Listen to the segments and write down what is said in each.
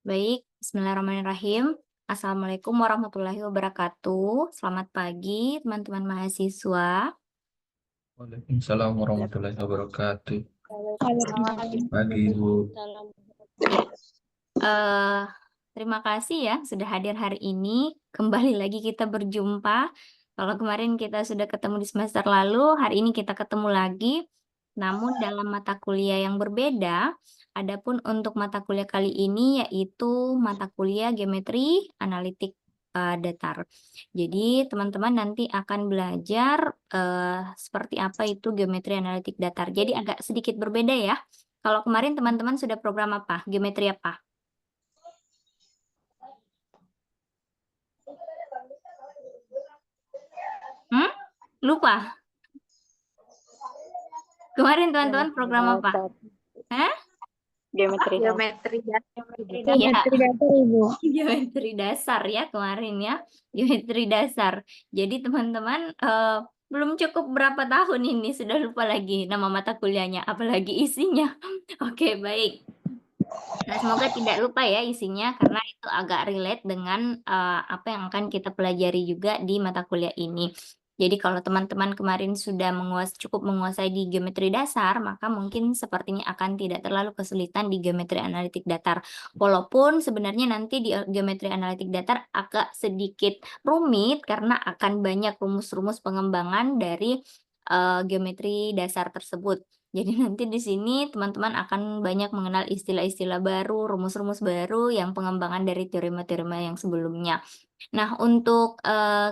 Baik, bismillahirrahmanirrahim. Assalamualaikum warahmatullahi wabarakatuh. Selamat pagi, teman-teman mahasiswa. Waalaikumsalam warahmatullahi wabarakatuh. Waalaikumsalam Pagi, Bu. warahmatullahi Ya, wabarakatuh. terima kasih ya sudah hadir hari ini. Kembali lagi kita berjumpa. Kalau kemarin kita sudah ketemu di semester lalu, hari ini kita ketemu lagi. Namun dalam mata kuliah yang berbeda. Adapun untuk mata kuliah kali ini yaitu mata kuliah geometri analitik datar. Jadi teman-teman nanti akan belajar seperti apa itu geometri analitik datar. Jadi agak sedikit berbeda ya. Kalau kemarin teman-teman sudah program apa? Geometri apa? Lupa. Kemarin teman-teman program apa? Hah? Geometri dasar. Geometri dasar. Iya, Geometri dasar, Ibu. geometri dasar ya kemarin ya. Geometri dasar. Jadi teman-teman belum cukup berapa tahun ini sudah lupa lagi nama mata kuliahnya, apalagi isinya. Oke, baik. Nah, semoga tidak lupa ya isinya karena itu agak relate dengan apa yang akan kita pelajari juga di mata kuliah ini. Jadi kalau teman-teman kemarin sudah cukup menguasai di geometri dasar, maka mungkin sepertinya akan tidak terlalu kesulitan di geometri analitik datar. Walaupun sebenarnya nanti di geometri analitik datar agak sedikit rumit karena akan banyak rumus-rumus pengembangan dari geometri dasar tersebut. Jadi nanti di sini teman-teman akan banyak mengenal istilah-istilah baru, rumus-rumus baru yang pengembangan dari teorema-teorema yang sebelumnya. Nah, untuk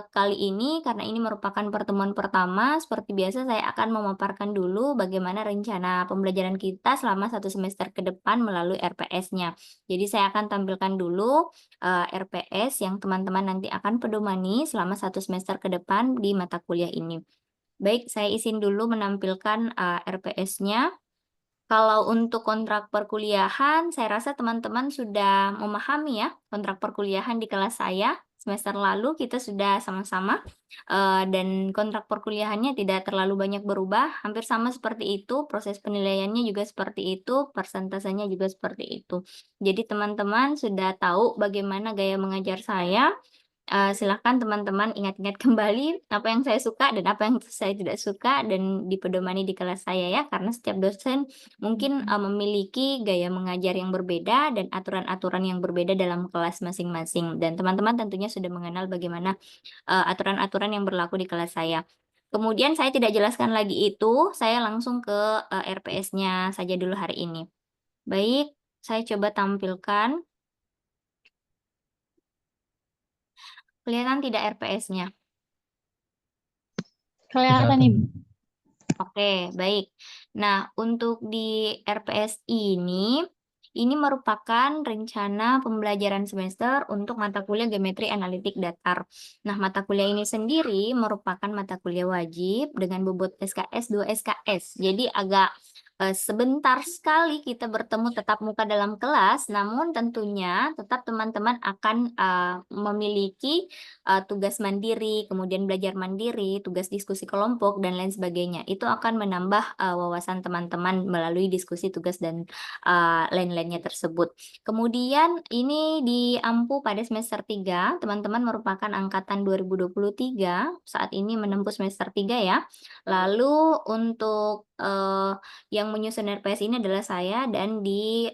kali ini karena ini merupakan pertemuan pertama, seperti biasa saya akan memaparkan dulu bagaimana rencana pembelajaran kita selama 1 semester ke depan melalui RPS-nya. Jadi saya akan tampilkan dulu RPS yang teman-teman nanti akan pedomani selama 1 semester ke depan di mata kuliah ini. Baik, saya izin dulu menampilkan RPS-nya. Kalau untuk kontrak perkuliahan, saya rasa teman-teman sudah memahami ya kontrak perkuliahan di kelas saya. Semester lalu kita sudah sama-sama dan kontrak perkuliahannya tidak terlalu banyak berubah, hampir sama seperti itu, proses penilaiannya juga seperti itu, persentasenya juga seperti itu. Jadi teman-teman sudah tahu bagaimana gaya mengajar saya. Silahkan teman-teman ingat-ingat kembali apa yang saya suka dan apa yang saya tidak suka dan dipedomani di kelas saya ya, karena setiap dosen mungkin memiliki gaya mengajar yang berbeda dan aturan-aturan yang berbeda dalam kelas masing-masing. Dan teman-teman tentunya sudah mengenal bagaimana aturan-aturan yang berlaku di kelas saya. Kemudian saya tidak jelaskan lagi itu, saya langsung ke RPS-nya saja dulu hari ini. Baik, saya coba tampilkan. Kelihatan tidak RPS-nya? Kelihatan, Ibu. Oke, baik. Nah, untuk di RPS ini merupakan rencana pembelajaran semester untuk mata kuliah geometri analitik datar. Nah, mata kuliah ini sendiri merupakan mata kuliah wajib dengan bobot SKS 2 SKS. Jadi agak sebentar sekali kita bertemu tetap muka dalam kelas, namun tentunya tetap teman-teman akan memiliki tugas mandiri, kemudian belajar mandiri, tugas diskusi kelompok, dan lain sebagainya. Itu akan menambah wawasan teman-teman melalui diskusi tugas dan lain-lainnya tersebut. Kemudian ini di AMPU pada semester 3, teman-teman merupakan angkatan 2023, saat ini menempuh semester 3 ya. Lalu untuk yang menyusun RPS ini adalah saya dan di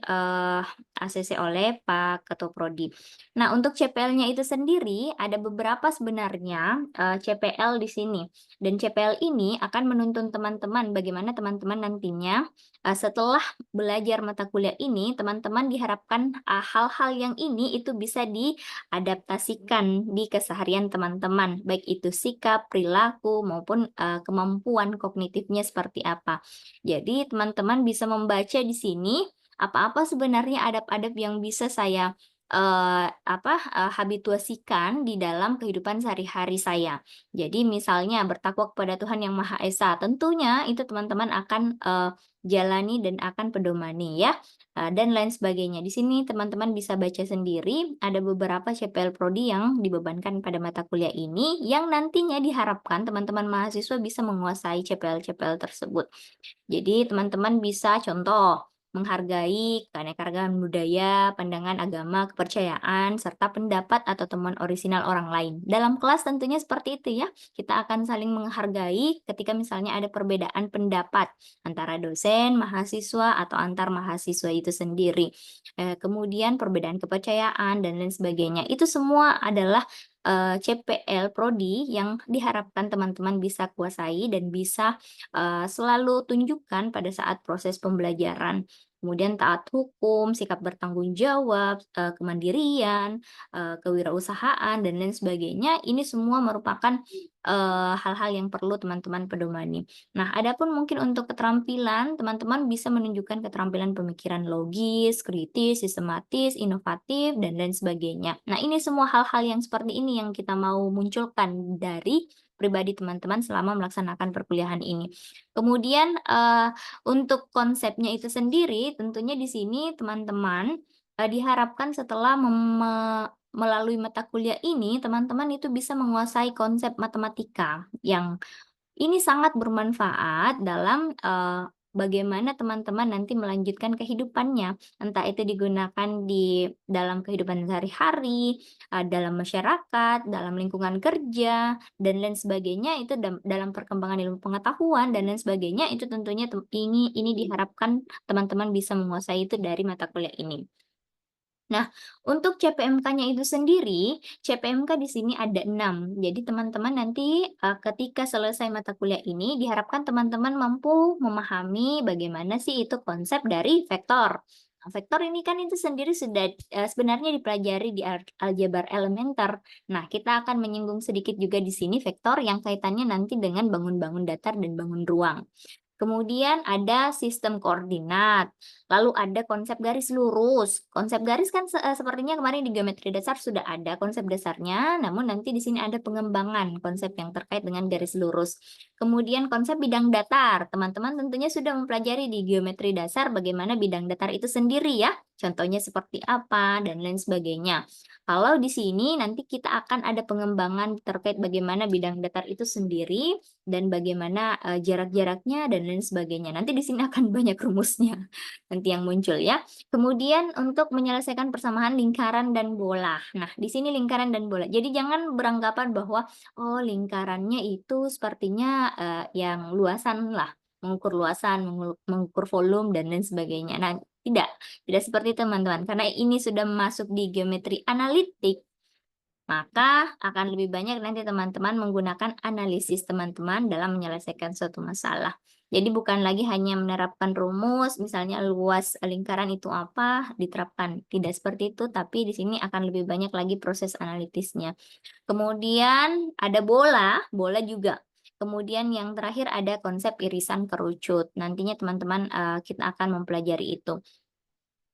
ACC oleh Pak Ketua Prodi. Nah, untuk CPL-nya itu sendiri ada beberapa sebenarnya CPL di sini. Dan CPL ini akan menuntun teman-teman bagaimana teman-teman nantinya setelah belajar mata kuliah ini, teman-teman diharapkan hal-hal yang ini itu bisa diadaptasikan di keseharian teman-teman, baik itu sikap, perilaku, maupun kemampuan kognitifnya seperti apa. Jadi, teman-teman bisa membaca di sini apa-apa sebenarnya adab-adab yang bisa saya habituasikan di dalam kehidupan sehari-hari saya. Jadi misalnya bertakwa kepada Tuhan Yang Maha Esa, tentunya itu teman-teman akan jalani dan akan pedomani ya, dan lain sebagainya. Di sini teman-teman bisa baca sendiri, ada beberapa CPL Prodi yang dibebankan pada mata kuliah ini, yang nantinya diharapkan teman-teman mahasiswa bisa menguasai CPL-CPL tersebut. Jadi teman-teman bisa contoh, menghargai keanekaragaman budaya, pandangan agama, kepercayaan, serta pendapat atau temuan orisinal orang lain. Dalam kelas tentunya seperti itu ya, kita akan saling menghargai ketika misalnya ada perbedaan pendapat antara dosen, mahasiswa, atau antar mahasiswa itu sendiri. Kemudian perbedaan kepercayaan dan lain sebagainya. Itu semua adalah CPL Prodi yang diharapkan teman-teman bisa kuasai dan bisa selalu tunjukkan pada saat proses pembelajaran. Kemudian taat hukum, sikap bertanggung jawab, kemandirian, kewirausahaan, dan lain sebagainya. Ini semua merupakan hal-hal yang perlu teman-teman pedomani. Nah, adapun mungkin untuk keterampilan, teman-teman bisa menunjukkan keterampilan pemikiran logis, kritis, sistematis, inovatif, dan lain sebagainya. Nah, ini semua hal-hal yang seperti ini yang kita mau munculkan dari pribadi teman-teman selama melaksanakan perkuliahan ini. Kemudian untuk konsepnya itu sendiri, tentunya di sini teman-teman diharapkan setelah melalui mata kuliah ini, teman-teman itu bisa menguasai konsep matematika yang ini sangat bermanfaat dalam bagaimana teman-teman nanti melanjutkan kehidupannya, entah itu digunakan di dalam kehidupan sehari-hari, dalam masyarakat, dalam lingkungan kerja, dan lain sebagainya, itu dalam perkembangan ilmu pengetahuan dan lain sebagainya, itu tentunya ini diharapkan teman-teman bisa menguasai itu dari mata kuliah ini. Nah, untuk CPMK-nya itu sendiri, CPMK di sini ada 6. Jadi teman-teman nanti ketika selesai mata kuliah ini diharapkan teman-teman mampu memahami bagaimana sih itu konsep dari vektor. Nah, vektor ini kan itu sendiri sudah sebenarnya dipelajari di aljabar elementer. Nah, kita akan menyinggung sedikit juga di sini vektor yang kaitannya nanti dengan bangun-bangun datar dan bangun ruang. Kemudian ada sistem koordinat, lalu ada konsep garis lurus. Konsep garis kan sepertinya kemarin di geometri dasar sudah ada konsep dasarnya, namun nanti di sini ada pengembangan konsep yang terkait dengan garis lurus. Kemudian konsep bidang datar, teman-teman tentunya sudah mempelajari di geometri dasar bagaimana bidang datar itu sendiri ya, contohnya seperti apa dan lain sebagainya. Kalau di sini nanti kita akan ada pengembangan terkait bagaimana bidang datar itu sendiri dan bagaimana jarak-jaraknya dan lain sebagainya. Nanti di sini akan banyak rumusnya nanti yang muncul ya. Kemudian untuk menyelesaikan persamaan lingkaran dan bola. Nah, di sini lingkaran dan bola. Jadi jangan beranggapan bahwa oh lingkarannya itu sepertinya yang luasan lah, mengukur luasan, mengukur volume dan lain sebagainya. Nah, tidak seperti itu teman-teman. Karena ini sudah masuk di geometri analitik, maka akan lebih banyak nanti teman-teman menggunakan analisis teman-teman dalam menyelesaikan suatu masalah. Jadi bukan lagi hanya menerapkan rumus, misalnya luas lingkaran itu apa, diterapkan. Tidak seperti itu, tapi di sini akan lebih banyak lagi proses analitisnya. Kemudian ada bola juga. Kemudian yang terakhir ada konsep irisan kerucut. Nantinya teman-teman kita akan mempelajari itu.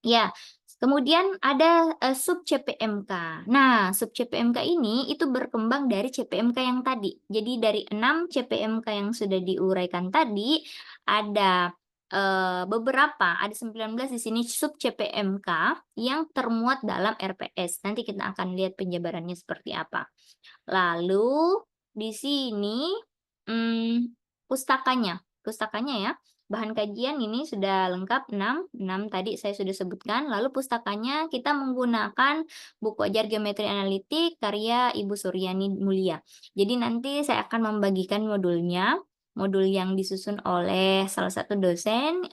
Ya, kemudian ada sub CPMK. Nah, sub CPMK ini itu berkembang dari CPMK yang tadi. Jadi dari 6 CPMK yang sudah diuraikan tadi, ada beberapa, ada 19 di sini sub CPMK yang termuat dalam RPS. Nanti kita akan lihat penjabarannya seperti apa. Lalu di sini pustakanya ya. Bahan kajian ini sudah lengkap 6 tadi saya sudah sebutkan. Lalu pustakanya kita menggunakan buku ajar geometri analitik karya Ibu Suryani Mulia. Jadi nanti saya akan membagikan modulnya, modul yang disusun oleh salah satu dosen,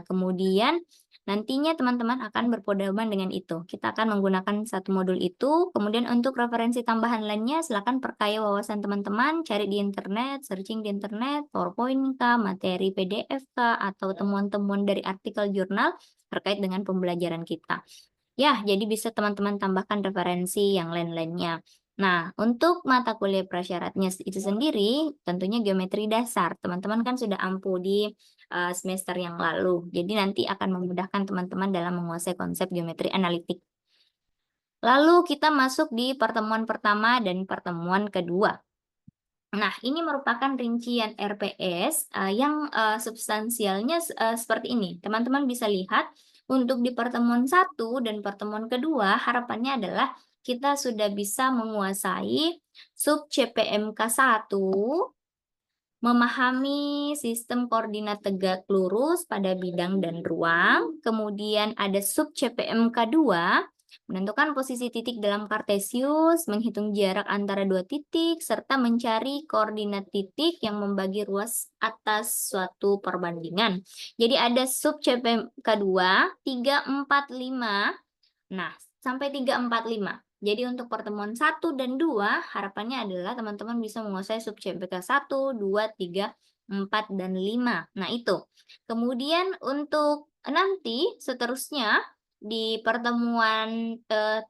kemudian nantinya teman-teman akan berpedoman dengan itu. Kita akan menggunakan satu modul itu, kemudian untuk referensi tambahan lainnya silakan perkaya wawasan teman-teman, cari di internet, searching di internet, PowerPoint kah, materi PDF kah, atau temuan-temuan dari artikel jurnal terkait dengan pembelajaran kita. Ya, jadi bisa teman-teman tambahkan referensi yang lain-lainnya. Nah, untuk mata kuliah prasyaratnya itu sendiri, tentunya geometri dasar. Teman-teman kan sudah ampuh di semester yang lalu. Jadi nanti akan memudahkan teman-teman dalam menguasai konsep geometri analitik. Lalu kita masuk di pertemuan pertama dan pertemuan kedua. Nah, ini merupakan rincian RPS yang substansialnya seperti ini. Teman-teman bisa lihat untuk di pertemuan 1 dan pertemuan kedua, harapannya adalah kita sudah bisa menguasai sub CPMK 1 memahami sistem koordinat tegak lurus pada bidang dan ruang. Kemudian ada sub CPMK 2, menentukan posisi titik dalam kartesius, menghitung jarak antara dua titik, serta mencari koordinat titik yang membagi ruas atas suatu perbandingan. Jadi ada sub CPMK 2, 3, 4, 5. Nah, sampai 3, 4, 5. Jadi untuk pertemuan 1 dan 2, harapannya adalah teman-teman bisa menguasai sub CPK 1, 2, 3, 4, dan 5. Nah, itu. Kemudian untuk nanti seterusnya di pertemuan 3,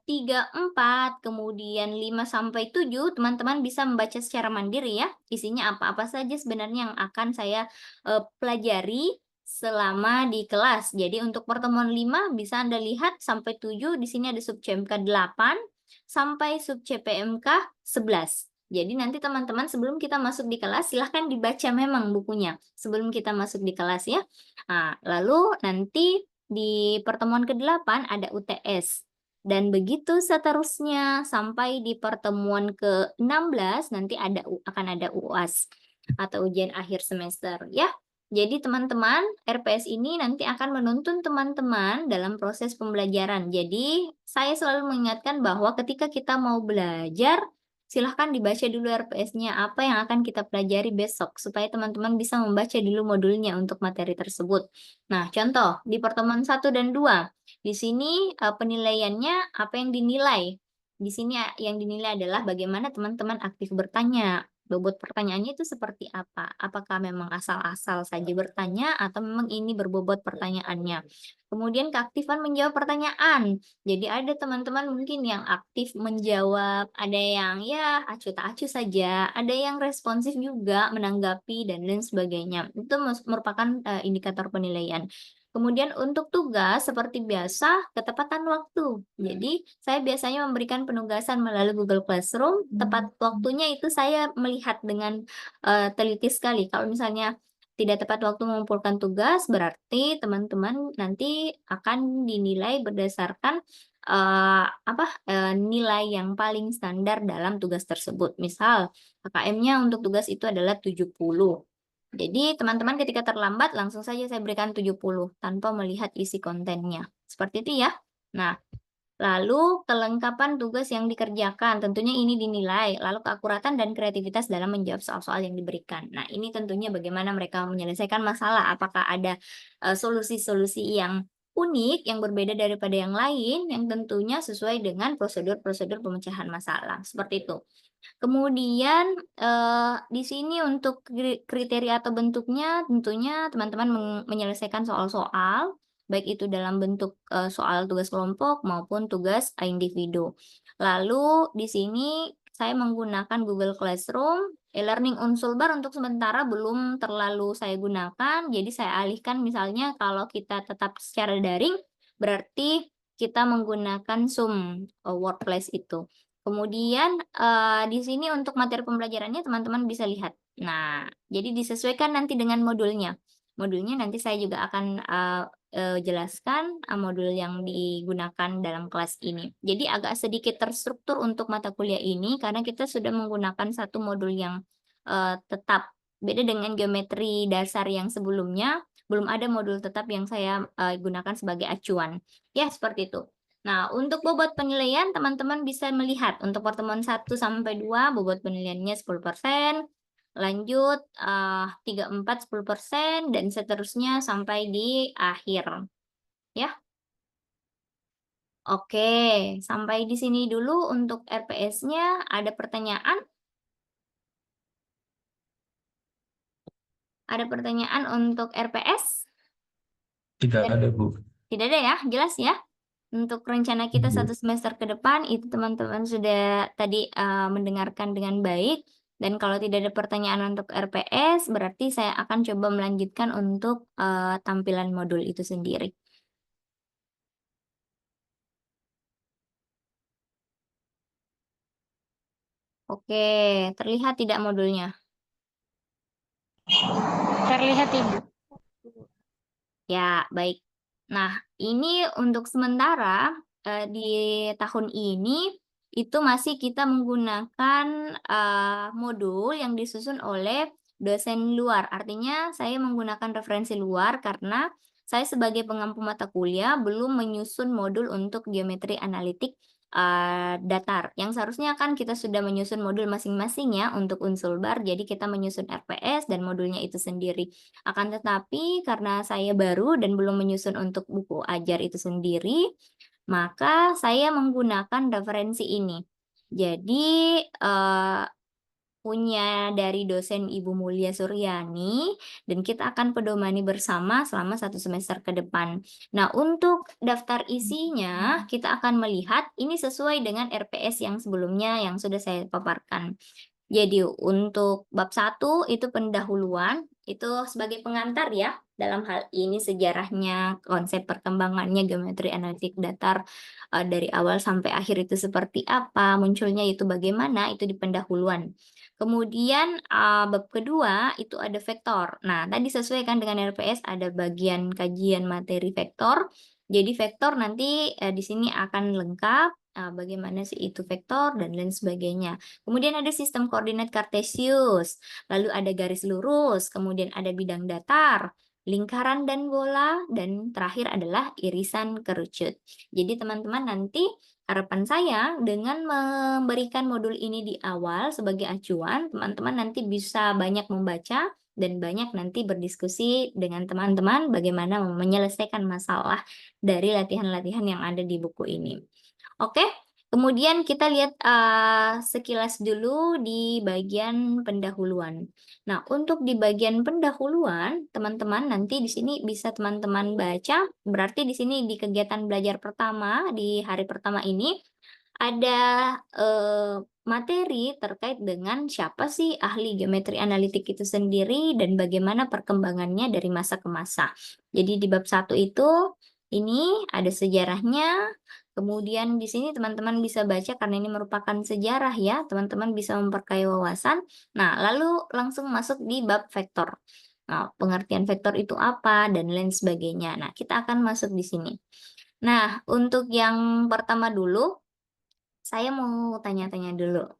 4, kemudian 5 sampai 7, teman-teman bisa membaca secara mandiri ya. Isinya apa-apa saja sebenarnya yang akan saya pelajari selama di kelas. Jadi untuk pertemuan 5 bisa Anda lihat sampai 7 di sini ada sub CPMK 8 sampai sub CPMK 11. Jadi nanti teman-teman sebelum kita masuk di kelas silahkan dibaca memang bukunya sebelum kita masuk di kelas ya. Nah, lalu nanti di pertemuan ke-8 ada UTS. Dan begitu seterusnya sampai di pertemuan ke-16 nanti akan ada UAS atau ujian akhir semester ya. Jadi teman-teman, RPS ini nanti akan menuntun teman-teman dalam proses pembelajaran. Jadi saya selalu mengingatkan bahwa ketika kita mau belajar, silahkan dibaca dulu RPS-nya apa yang akan kita pelajari besok, supaya teman-teman bisa membaca dulu modulnya untuk materi tersebut. Nah, contoh, di pertemuan 1 dan 2, di sini penilaiannya apa yang dinilai. Di sini yang dinilai adalah bagaimana teman-teman aktif bertanya, bobot pertanyaannya itu seperti apa? Apakah memang asal-asal saja bertanya atau memang ini berbobot pertanyaannya? Kemudian keaktifan menjawab pertanyaan. Jadi ada teman-teman mungkin yang aktif menjawab, ada yang ya acuh tak acuh saja, ada yang responsif juga menanggapi dan lain sebagainya. Itu merupakan indikator penilaian. Kemudian untuk tugas seperti biasa ketepatan waktu. Jadi saya biasanya memberikan penugasan melalui Google Classroom. Tepat waktunya itu saya melihat dengan teliti sekali. Kalau misalnya tidak tepat waktu mengumpulkan tugas, berarti teman-teman nanti akan dinilai berdasarkan nilai yang paling standar dalam tugas tersebut. Misal KKM-nya untuk tugas itu adalah 70. Jadi teman-teman ketika terlambat langsung saja saya berikan 70 tanpa melihat isi kontennya. Seperti itu ya. Nah, lalu kelengkapan tugas yang dikerjakan, tentunya ini dinilai. Lalu keakuratan dan kreativitas dalam menjawab soal-soal yang diberikan. Nah, ini tentunya bagaimana mereka menyelesaikan masalah. Apakah ada solusi-solusi yang unik, yang berbeda daripada yang lain, yang tentunya sesuai dengan prosedur-prosedur pemecahan masalah. Seperti itu. Kemudian di sini untuk kriteria atau bentuknya tentunya teman-teman menyelesaikan soal-soal baik itu dalam bentuk soal tugas kelompok maupun tugas individu. Lalu di sini saya menggunakan Google Classroom, e-learning Unsulbar untuk sementara belum terlalu saya gunakan, jadi saya alihkan misalnya kalau kita tetap secara daring berarti kita menggunakan Zoom Workplace itu. Kemudian di sini untuk materi pembelajarannya teman-teman bisa lihat. Nah, jadi disesuaikan nanti dengan modulnya. Modulnya nanti saya juga akan jelaskan modul yang digunakan dalam kelas ini. Jadi agak sedikit terstruktur untuk mata kuliah ini karena kita sudah menggunakan satu modul yang tetap. Beda dengan geometri dasar yang sebelumnya, belum ada modul tetap yang saya gunakan sebagai acuan. Ya, seperti itu. Nah, untuk bobot penilaian teman-teman bisa melihat untuk pertemuan 1 sampai 2 bobot penilaiannya 10%, lanjut 3, 4 10% dan seterusnya sampai di akhir. Ya. Oke, sampai di sini dulu untuk RPS-nya. Ada pertanyaan? Ada pertanyaan untuk RPS? Tidak ada, Bu. Tidak ada ya, jelas ya. Untuk rencana kita Iya. 1 semester ke depan itu teman-teman sudah tadi mendengarkan dengan baik. Dan kalau tidak ada pertanyaan untuk RPS, berarti saya akan coba melanjutkan untuk tampilan modul itu sendiri. Oke, terlihat tidak modulnya? Terlihat Ibu. Ya, baik. Nah, ini untuk sementara di tahun ini itu masih kita menggunakan modul yang disusun oleh dosen luar. Artinya saya menggunakan referensi luar karena saya sebagai pengampu mata kuliah belum menyusun modul untuk geometri analitik datar. Yang seharusnya kan kita sudah menyusun modul masing-masing ya untuk unsur bar. Jadi kita menyusun RPS dan modulnya itu sendiri. Akan tetapi karena saya baru dan belum menyusun untuk buku ajar itu sendiri, maka saya menggunakan referensi ini. Jadi punya dari dosen Ibu Mulia Suryani dan kita akan pedomani bersama selama 1 semester ke depan. Nah, untuk daftar isinya kita akan melihat ini sesuai dengan RPS yang sebelumnya yang sudah saya paparkan. Jadi untuk bab 1 itu pendahuluan, itu sebagai pengantar ya. Dalam hal ini sejarahnya, konsep perkembangannya geometri analitik datar dari awal sampai akhir itu seperti apa, munculnya itu bagaimana, itu di pendahuluan. Kemudian bab kedua itu ada vektor. Nah, tadi sesuai kan dengan RPS ada bagian kajian materi vektor. Jadi vektor nanti di sini akan lengkap bagaimana sih itu vektor dan lain sebagainya. Kemudian ada sistem koordinat kartesius, lalu ada garis lurus, kemudian ada bidang datar, lingkaran dan bola, dan terakhir adalah irisan kerucut. Jadi teman-teman nanti harapan saya dengan memberikan modul ini di awal sebagai acuan, teman-teman nanti bisa banyak membaca dan banyak nanti berdiskusi dengan teman-teman bagaimana menyelesaikan masalah dari latihan-latihan yang ada di buku ini. Oke, kemudian kita lihat sekilas dulu di bagian pendahuluan. Nah, untuk di bagian pendahuluan, teman-teman nanti di sini bisa teman-teman baca, berarti di sini di kegiatan belajar pertama, di hari pertama ini, ada materi terkait dengan siapa sih ahli geometri analitik itu sendiri dan bagaimana perkembangannya dari masa ke masa. Jadi di bab 1 itu, ini ada sejarahnya, kemudian di sini teman-teman bisa baca karena ini merupakan sejarah ya, teman-teman bisa memperkaya wawasan. Nah, lalu langsung masuk di bab vektor. Nah, pengertian vektor itu apa dan lain sebagainya. Nah, kita akan masuk di sini. Nah, untuk yang pertama dulu, saya mau tanya-tanya dulu.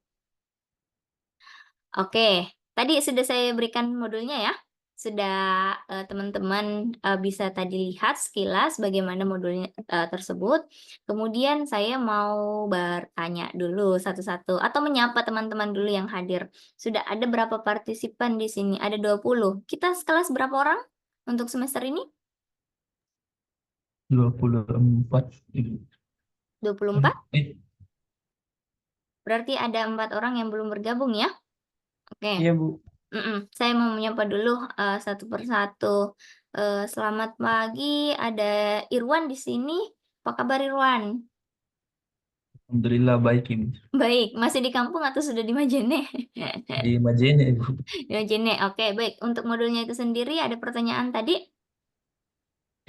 Oke, tadi sudah saya berikan modulnya ya. Sudah teman-teman bisa tadi lihat sekilas bagaimana modulnya tersebut. Kemudian saya mau bertanya dulu satu-satu atau menyapa teman-teman dulu yang hadir. Sudah ada berapa partisipan di sini? Ada 20. Kita sekelas berapa orang untuk semester ini? 24. 24? Eh, Berarti ada 4 orang yang belum bergabung ya? Oke. Iya, Bu. Saya mau menyapa dulu satu persatu. Selamat pagi, ada Irwan di sini. Apa kabar Irwan? Alhamdulillah baik ini. Baik, masih di kampung atau sudah di Majene? Di Majene, Ibu. Di Majene, oke baik. Untuk modulnya itu sendiri ada pertanyaan tadi,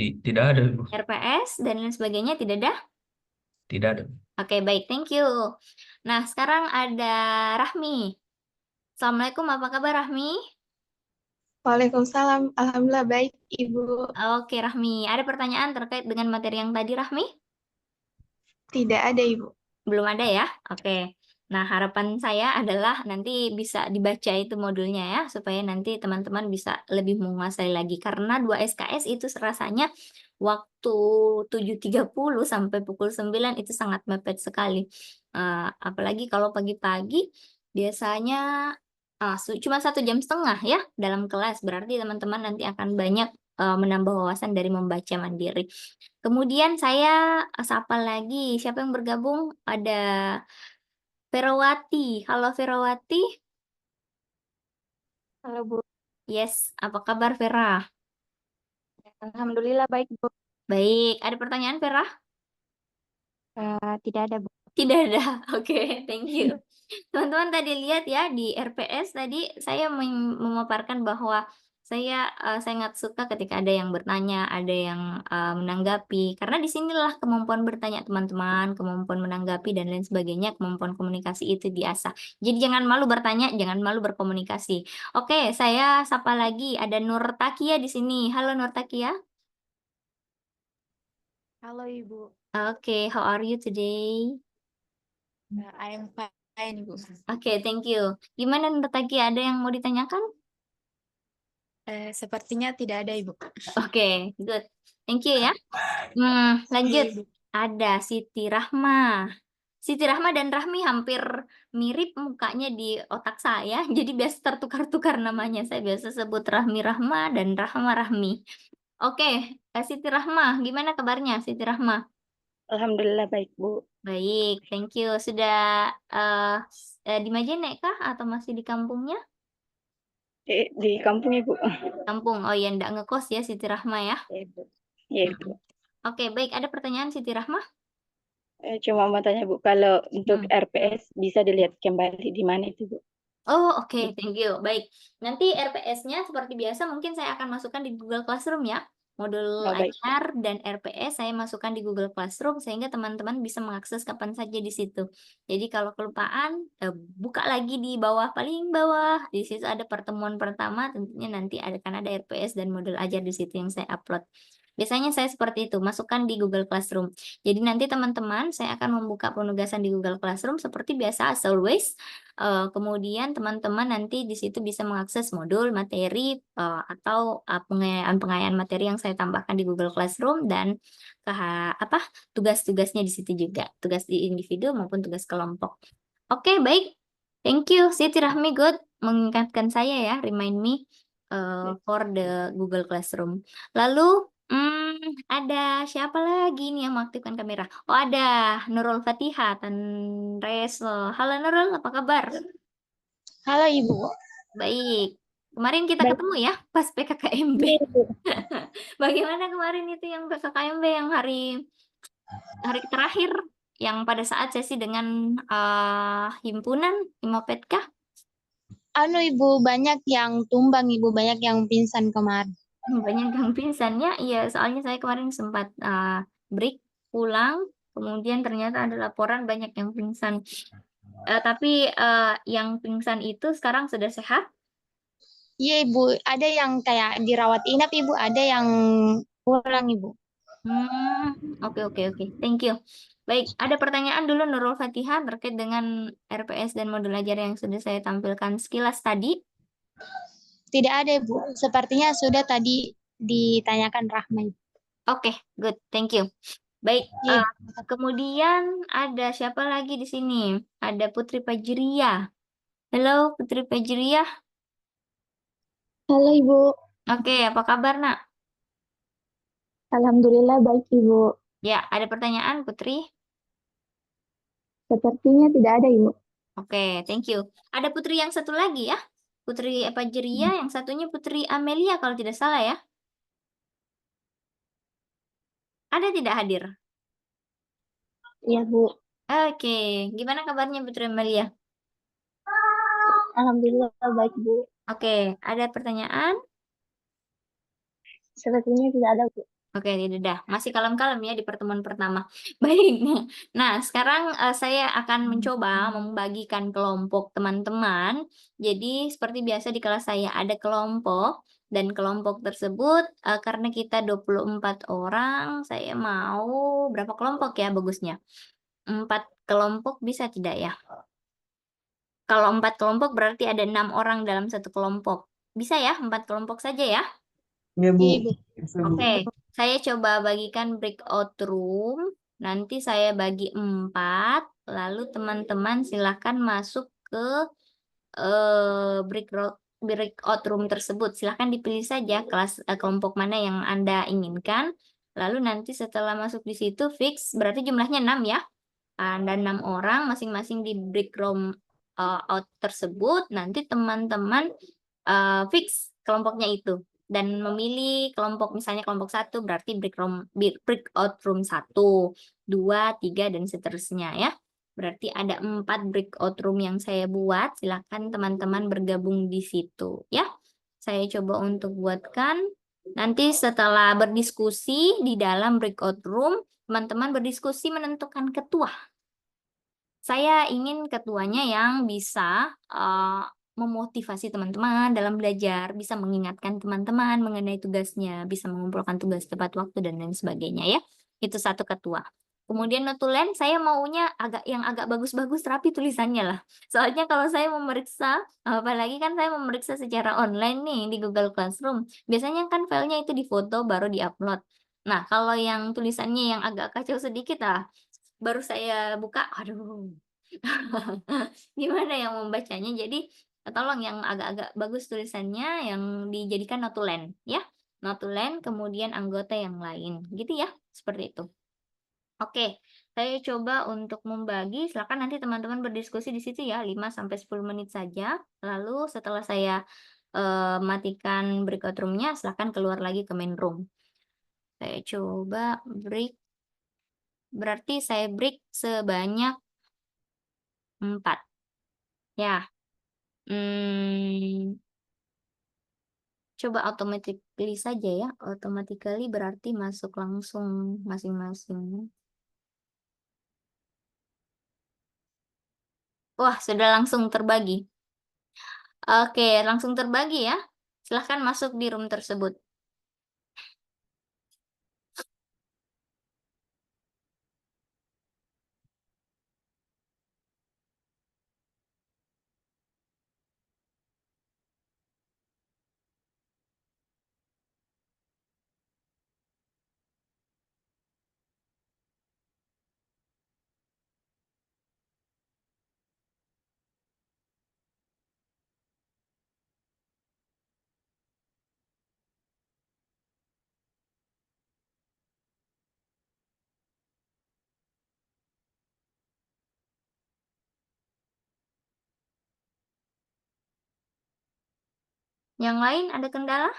Tidak ada, Ibu. RPS dan lain sebagainya tidak ada? Tidak ada. Oke baik, thank you. Nah sekarang ada Rahmi. Assalamualaikum, apa kabar Rahmi? Waalaikumsalam. Alhamdulillah baik, Ibu. Oke Rahmi, ada pertanyaan terkait dengan materi yang tadi Rahmi? Tidak ada, Ibu. Belum ada ya? Oke. Nah, harapan saya adalah nanti bisa dibaca itu modulnya ya, supaya nanti teman-teman bisa lebih menguasai lagi. Karena 2 SKS itu rasanya waktu 7.30 sampai pukul 9 itu sangat mepet sekali. Apalagi kalau pagi-pagi, biasanya cuma 1,5 jam ya dalam kelas. Berarti teman-teman nanti akan banyak menambah wawasan dari membaca mandiri. Kemudian saya sapa lagi, siapa yang bergabung? Ada Ferawati. Halo Ferawati. Halo, Bu. Yes, apa kabar Vera? Alhamdulillah baik, Bu. Baik, ada pertanyaan Vera? Tidak ada, Bu. Tidak ada. Oke, thank you. Teman-teman tadi lihat ya di RPS tadi saya memaparkan bahwa saya sangat suka ketika ada yang bertanya, ada yang menanggapi. Karena disinilah kemampuan bertanya teman-teman, kemampuan menanggapi dan lain sebagainya, kemampuan komunikasi itu diasah. Jadi jangan malu bertanya, jangan malu berkomunikasi. Oke, saya sapa lagi. Ada Nur Takia di sini. Halo Nur Takia. Halo, Ibu. Oke, how are you today? I am fine, Ibu. Oke, thank you. Gimana Nur Takia? Ada yang mau ditanyakan? Sepertinya tidak ada, Ibu. Oke, good. Thank you ya. Lanjut. Ada Siti Rahma. Siti Rahma dan Rahmi hampir mirip mukanya di otak saya, jadi biasa tertukar-tukar namanya. Saya biasa sebut Rahmi Rahma dan Rahma Rahmi. Oke, Siti Rahma, gimana kabarnya Siti Rahma? Alhamdulillah baik, Bu. Baik, thank you. Sudah di Majene kah atau masih di kampungnya? Di kampung, Ibu. Kampung. Oh ya, ndak ngekos ya Siti Rahma ya. Ya, Ibu. Ya, Ibu. Oke, baik. Ada pertanyaan Siti Rahma? Cuma mau tanya, Bu, kalau untuk Hmm. RPS bisa dilihat kembali di mana itu, Bu? Oh, oke, thank you. Baik. Nanti RPS-nya seperti biasa mungkin saya akan masukkan di Google Classroom ya. Modul Oh, baik. ajar dan RPS saya masukkan di Google Classroom sehingga teman-teman bisa mengakses kapan saja di situ. Jadi kalau kelupaan, buka lagi di bawah, paling bawah. Di situ ada pertemuan pertama, tentunya nanti akan ada RPS dan modul ajar di situ yang saya upload. Biasanya saya seperti itu, masukkan di Google Classroom. Jadi nanti teman-teman, saya akan membuka penugasan di Google Classroom seperti biasa, as always. Kemudian teman-teman nanti di situ bisa mengakses modul, materi, atau pengayaan materi yang saya tambahkan di Google Classroom dan tugas-tugasnya di situ juga, tugas di individu maupun tugas kelompok. Oke, baik. Thank you, Siti Rahmi, good mengingatkan saya ya, remind me for the Google Classroom. Lalu ada siapa lagi nih yang mengaktifkan kamera? Oh, ada Nurul Fatihah dan Reso. Halo Nurul, apa kabar? Halo, Ibu. Baik. Kemarin kita Baik. ketemu ya pas PKKMB. Iya, Ibu. Bagaimana kemarin itu yang PKKMB yang hari terakhir yang pada saat sesi dengan himpunan Himapetka? Ibu, banyak yang tumbang, Ibu, banyak yang pingsan kemarin. Banyak yang pingsannya, iya soalnya saya kemarin sempat break pulang, kemudian ternyata ada laporan banyak yang pingsan. Tapi yang pingsan itu sekarang sudah sehat? Iya, Ibu, ada yang kayak dirawat inap, Ibu, ada yang pulang, Ibu. Oke, thank you. Baik, ada pertanyaan dulu Nurul Fatihah terkait dengan RPS dan modul ajar yang sudah saya tampilkan sekilas tadi. Tidak ada, Ibu. Sepertinya sudah tadi ditanyakan Rahma, Ibu. Oke, good, thank you. Baik, Iya. kemudian ada siapa lagi di sini? Ada Putri Fajriah. Halo Putri Fajriah. Halo, Ibu. Oke, apa kabar nak? Alhamdulillah baik, Ibu. Ya, ada pertanyaan Putri? Sepertinya tidak ada, Ibu. Oke, thank you. Ada Putri yang satu lagi ya? Putri Fajriah, yang satunya Putri Amelia kalau tidak salah ya? Ada tidak hadir? Iya, Bu. Oke, gimana kabarnya Putri Amelia? Alhamdulillah baik, Bu. Oke, ada pertanyaan? Sepertinya tidak ada, Bu. Oke, tidak dah. Masih kalem-kalem ya di pertemuan pertama. Baik. Nah, sekarang saya akan mencoba membagikan kelompok teman-teman. Jadi, seperti biasa di kelas saya ada kelompok dan kelompok tersebut karena kita 24 orang, saya mau berapa kelompok ya bagusnya? 4 kelompok bisa tidak ya? Kalau 4 kelompok berarti ada 6 orang dalam satu kelompok. Bisa ya, 4 kelompok saja ya? Iya, Bu. Iya, Bu. Bisa, Bu. Oke, saya coba bagikan breakout room. Nanti saya bagi 4, lalu teman-teman silahkan masuk ke breakout room tersebut. Silahkan dipilih saja kelompok mana yang Anda inginkan. Lalu nanti setelah masuk di situ fix, berarti jumlahnya 6 ya. Ada 6 orang masing-masing di break room out tersebut. Nanti teman-teman fix kelompoknya itu dan memilih kelompok, misalnya kelompok 1 berarti breakout room 1, 2, 3 dan seterusnya ya. Berarti ada 4 breakout room yang saya buat. Silakan teman-teman bergabung di situ ya. Saya coba untuk buatkan. Nanti setelah berdiskusi di dalam breakout room, teman-teman berdiskusi menentukan ketua. Saya ingin ketuanya yang bisa memotivasi teman-teman dalam belajar, bisa mengingatkan teman-teman mengenai tugasnya, bisa mengumpulkan tugas tepat waktu dan lain sebagainya ya. Itu satu ketua. Kemudian notulen saya maunya yang agak bagus-bagus, rapi tulisannya lah. Soalnya kalau saya memeriksa, apalagi kan saya memeriksa secara online nih di Google Classroom, biasanya kan filenya itu difoto baru di-upload. Nah, kalau yang tulisannya yang agak kacau sedikit, baru saya buka, aduh. Gimana yang membacanya? Jadi, tolong yang agak-agak bagus tulisannya yang dijadikan notulen ya. Notulen kemudian anggota yang lain, gitu ya, seperti itu. Oke, saya coba untuk membagi, silakan nanti teman-teman berdiskusi di situ ya, 5 sampai 10 menit saja. Lalu setelah saya, matikan breakout room-nya, silakan keluar lagi ke main room. Saya coba break, berarti saya break sebanyak 4, ya. Coba automatically saja ya, automatically berarti masuk langsung masing-masing. Wah, sudah langsung terbagi. Oke, langsung terbagi ya. Silahkan masuk di room tersebut. Yang lain ada kendala?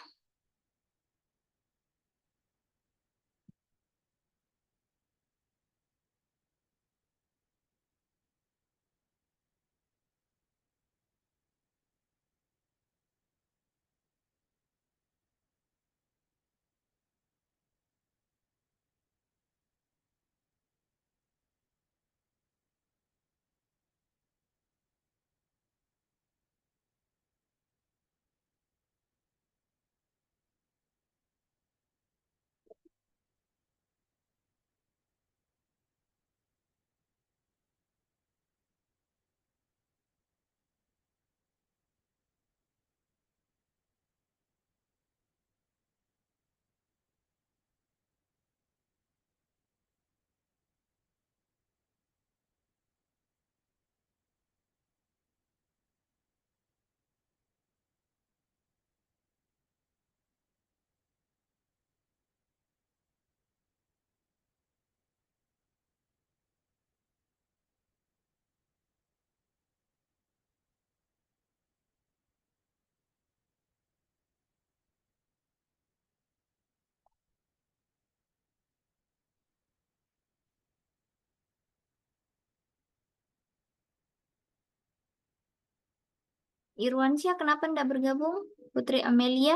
Irwansyah kenapa tidak bergabung? Putri Amelia?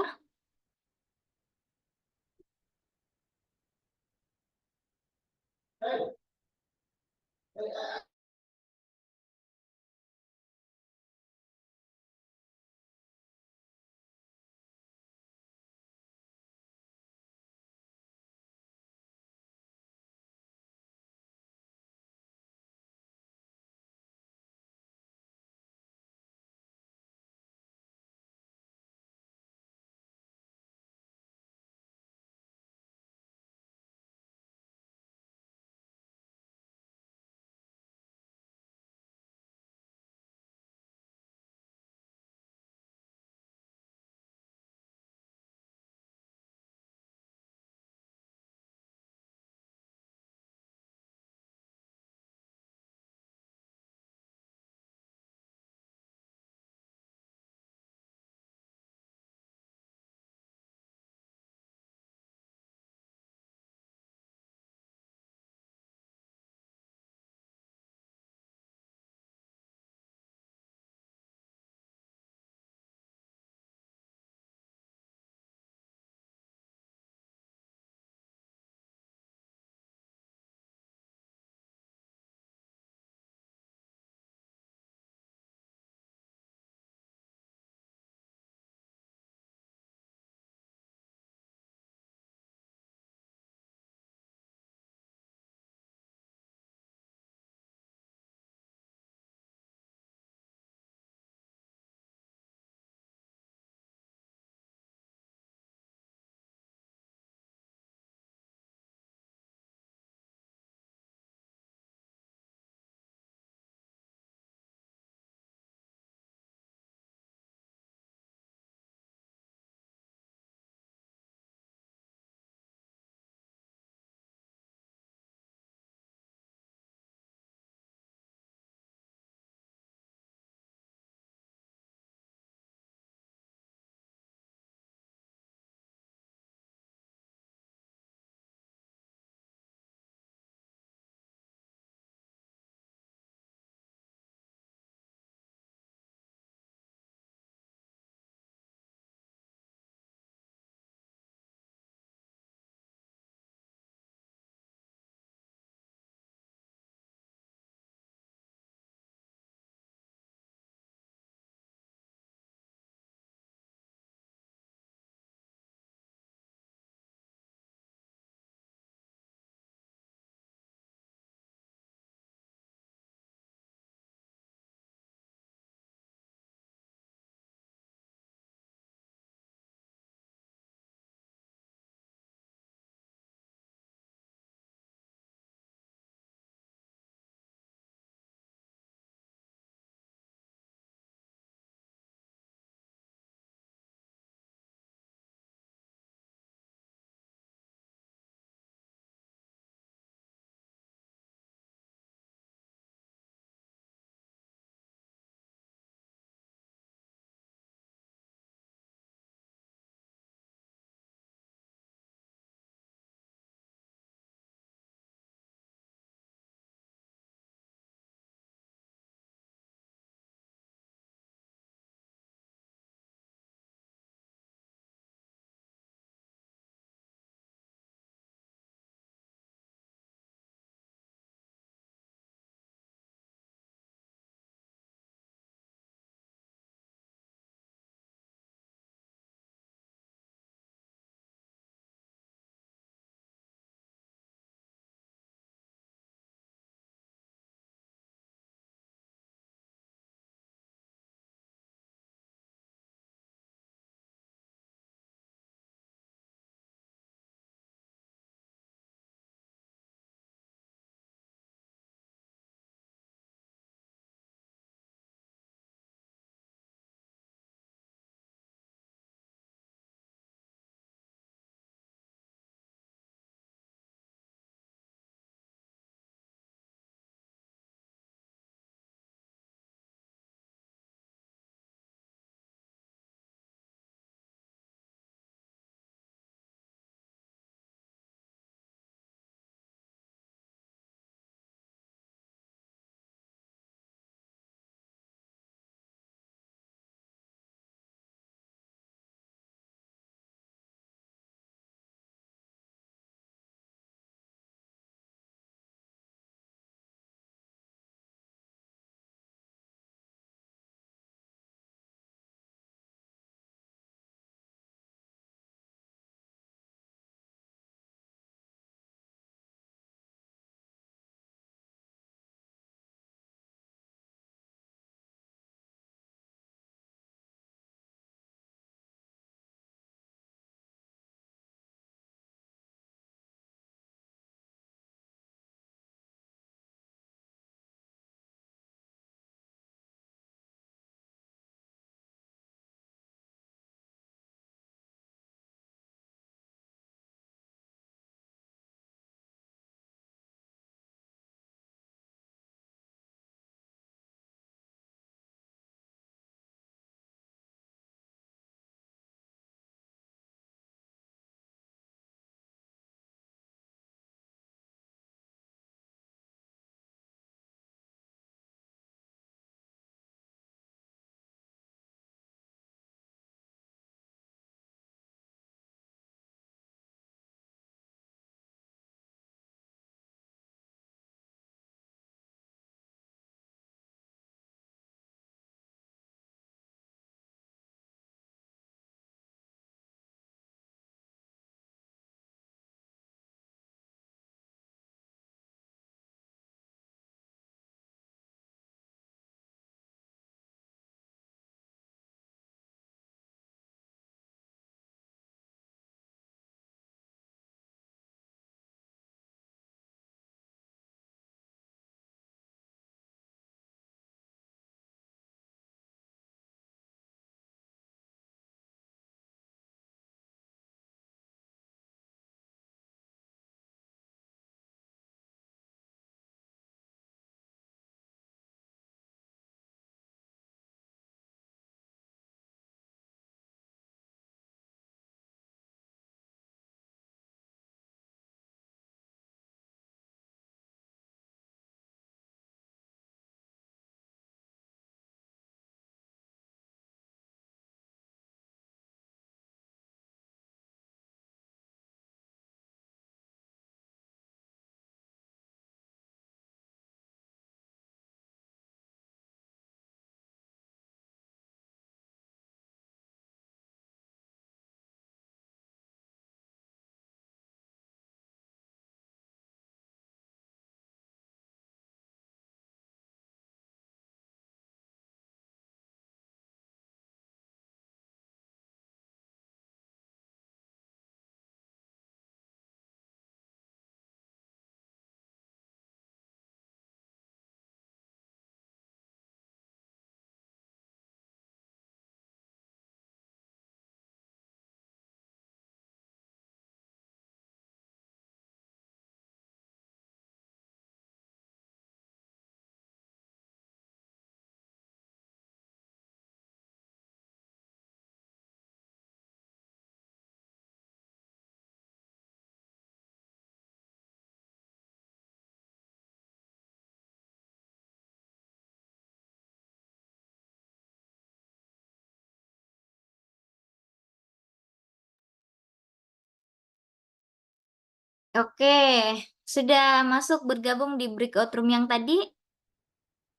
Oke, sudah masuk bergabung di breakout room yang tadi?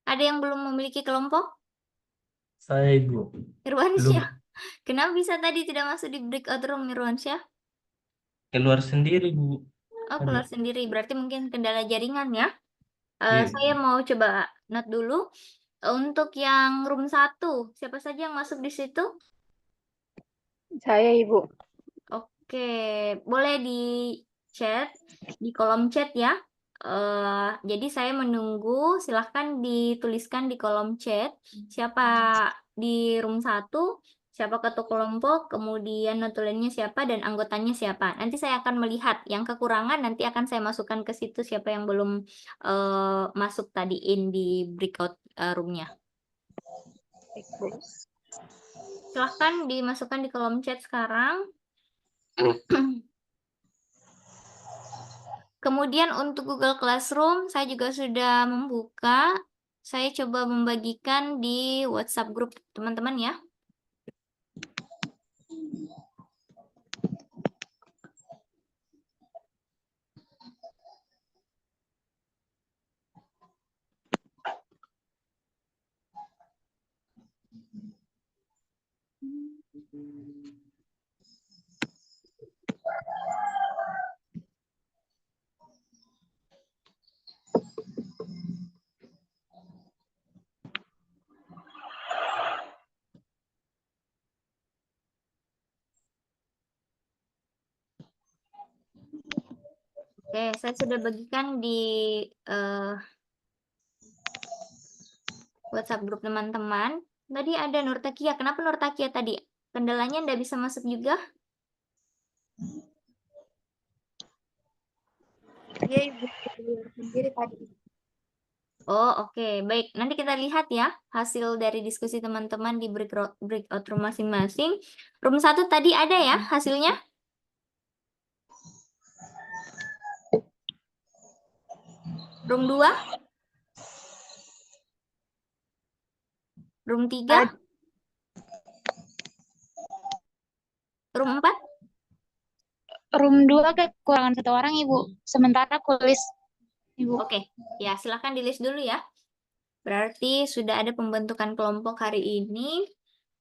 Ada yang belum memiliki kelompok? Saya Ibu. Irwansyah, Belum kenapa bisa tadi tidak masuk di breakout room, Irwansyah? keluar sendiri Bu. Oh, Tadi. keluar sendiri. Berarti mungkin kendala jaringan ya. Iya. Saya mau coba note dulu. Untuk yang room 1, siapa saja yang masuk di situ? Saya Ibu. Oke, boleh di chat, di kolom chat ya. Jadi saya menunggu, silahkan dituliskan di kolom chat siapa di room 1, siapa ketua kelompok, kemudian notulennya siapa, dan anggotanya siapa. Nanti saya akan melihat yang kekurangan, nanti akan saya masukkan ke situ siapa yang belum masuk tadi di breakout roomnya. Baik, Bu. Silahkan dimasukkan di kolom chat sekarang. Kemudian untuk Google Classroom, saya juga sudah membuka. Saya coba membagikan di WhatsApp grup teman-teman ya. Oke, saya sudah bagikan di WhatsApp grup teman-teman. Tadi ada Nurtakia. Kenapa Nurtakia tadi? Kendalanya nggak bisa masuk juga? Iya Ibu, keluar sendiri tadi. Oh, oke. Baik. Nanti kita lihat ya hasil dari diskusi teman-teman di breakout room masing-masing. Room 1 tadi ada ya hasilnya? Room 2? Room 3? Room 4? Room 2 kekurangan 1 orang, Ibu. Sementara aku list, Ibu. Oke, ya silahkan di list dulu ya. Berarti sudah ada pembentukan kelompok hari ini.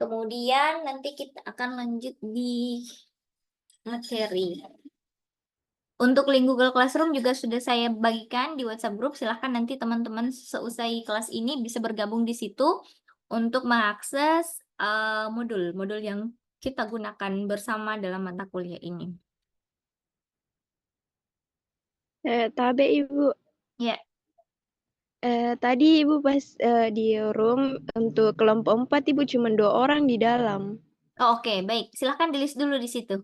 Kemudian nanti kita akan lanjut di materi. Untuk link Google Classroom juga sudah saya bagikan di WhatsApp group. Silahkan nanti teman-teman seusai kelas ini bisa bergabung di situ untuk mengakses modul-modul yang kita gunakan bersama dalam mata kuliah ini. Tabe Ibu. Ya, Tadi Ibu pas di room untuk kelompok 4 Ibu cuma 2 orang di dalam. oh, oke, baik. Silahkan di list dulu di situ.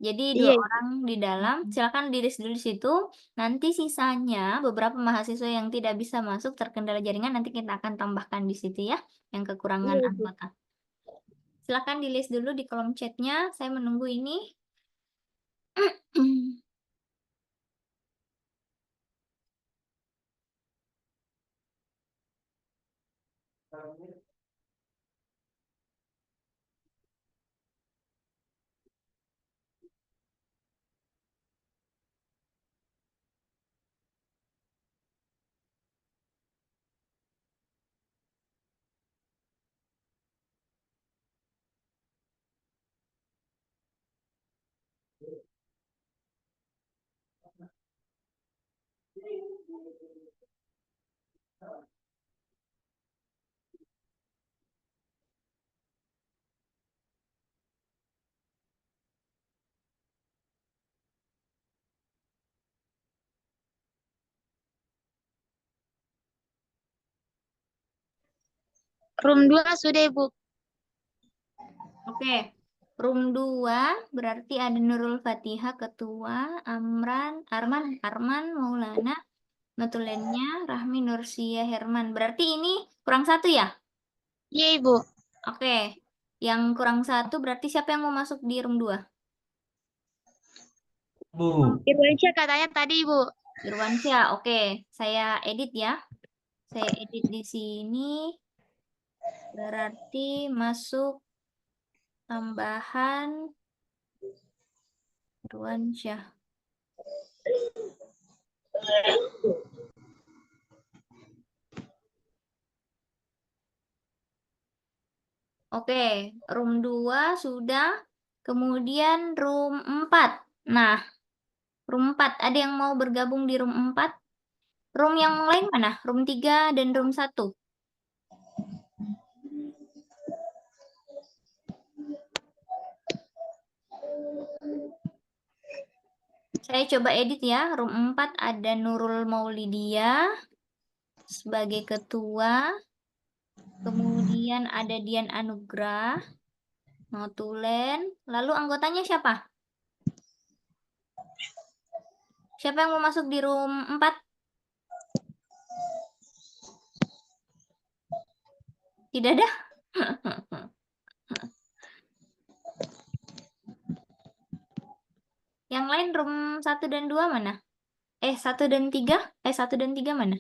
Jadi 2 Iya, orang di dalam, silahkan di list dulu di situ. Nanti sisanya beberapa mahasiswa yang tidak bisa masuk terkendala jaringan nanti kita akan tambahkan di situ ya, yang kekurangan iya Ibu. anggota. Silahkan di list dulu di kolom chatnya. Saya menunggu ini. Room 2 sudah, Ibu. Oke, room 2 berarti ada Nurul Fatihah ketua, Arman Maulana, notulennya Rahmi Nursia Herman. Berarti ini kurang 1 ya? Iya, Ibu. Oke, yang kurang 1 berarti siapa yang mau masuk di room 2? Bu. Irwansyah katanya tadi, Ibu. Irwansyah, oke. Saya edit ya. Saya edit di sini. Berarti masuk tambahan Irwansyah. Oke, room 2 sudah. Kemudian room 4. Nah, room 4 ada yang mau bergabung di room 4? Room yang lain mana? Room 3 dan room 1. Saya coba edit ya. Room 4 ada Nurul Maulidia sebagai ketua. Kemudian ada Dian Anugrah, Notulen. Lalu anggotanya siapa? Siapa yang mau masuk di room 4? Tidak ada? Yang lain room 1 dan 2 mana? 1 dan 3? 1 dan 3 mana?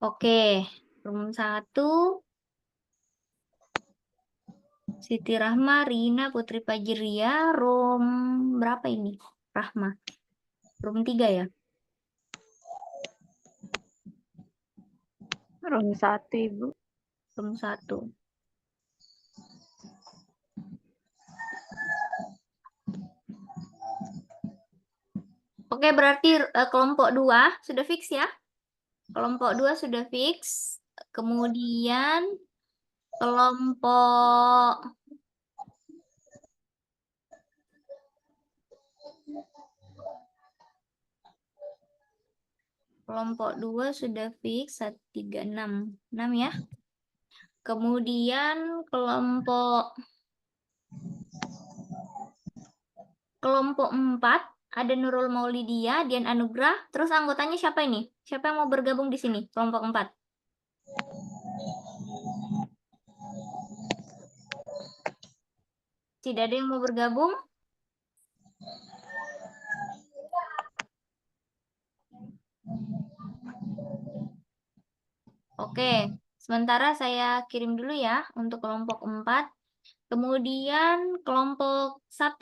Oke, room 1. Siti Rahma, Rina, Putri Fajria, room berapa ini? Rahma. Room 3 ya? Room 1, Ibu. Room 1. Oke, berarti kelompok 2 sudah fix ya? Kelompok 2 sudah fix. Kemudian kelompok kelompok 2 sudah fix 136. 6 ya. Kemudian kelompok 4 ada Nurul Maulidia, Dian Anugrah, terus anggotanya siapa ini? Siapa yang mau bergabung di sini? Kelompok 4. Tidak ada yang mau bergabung? Oke, sementara saya kirim dulu ya untuk kelompok 4. Kemudian kelompok 1.